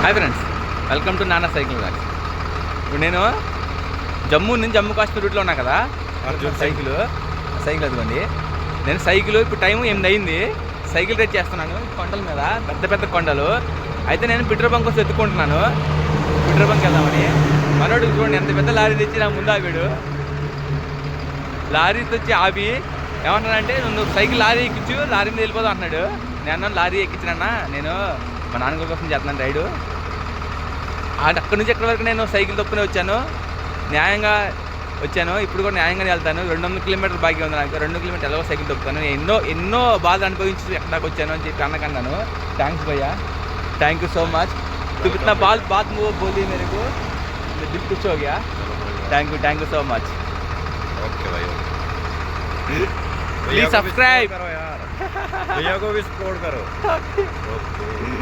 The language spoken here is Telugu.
హాయ్ ఫ్రెండ్స్, వెల్కమ్ టు నానా సైకిల్ గారు. ఇప్పుడు నేను జమ్మూ నుంచి జమ్మూ కాశ్మీర్ రూట్లో ఉన్నా కదా. సైకిల్ అదిగోండి. నేను సైకిల్ ఇప్పుడు టైం 8 అయింది. సైకిల్ రైడ్ చేస్తున్నాను కొండల మీద, పెద్ద పెద్ద కొండలు. అయితే నేను పెట్రోల్ బంక్ కోసం ఎత్తుకుంటున్నాను, పెట్రోల్ బంక్ వెళ్దామని. మనోడికి చూడండి ఎంత పెద్ద లారీ తెచ్చి నా ముందు ఆపాడు. లారీ తెచ్చి ఆపి ఏమన్నానంటే, నువ్వు సైకిల్ లారీ ఎక్కించు, లారీ మీద వెళ్ళిపోదాం అన్నాడు. నేను లారీ ఎక్కించినన్నా, నేను మా నాన్నగారి కోసం చేస్తున్నాను రైడు. అక్కడి నుంచి ఎక్కడి వరకు నేను సైకిల్ తొక్కునే వచ్చాను, న్యాయంగా వచ్చాను. ఇప్పుడు కూడా న్యాయంగానే వెళ్తాను. 200 కిలోమీటర్లు బాగా ఉంది నాకు. 2 కిలోమీటర్లు ఎలాగో సైకిల్ తొక్కుతాను. ఎన్నో బాధలు అనుభవించి ఎక్కడ దాకా వచ్చాను అని చెప్పి అన్నకన్నాను. థ్యాంక్స్ భయ్యా, థ్యాంక్ యూ సో మచ్. तू इतना बात वो बोली मेरे को, दिल खुश हो गया. Thank you so much. Okay भाई, प्लीज सब्सक्राइब करो यार, भैया को भी सपोर्ट करो. ओके.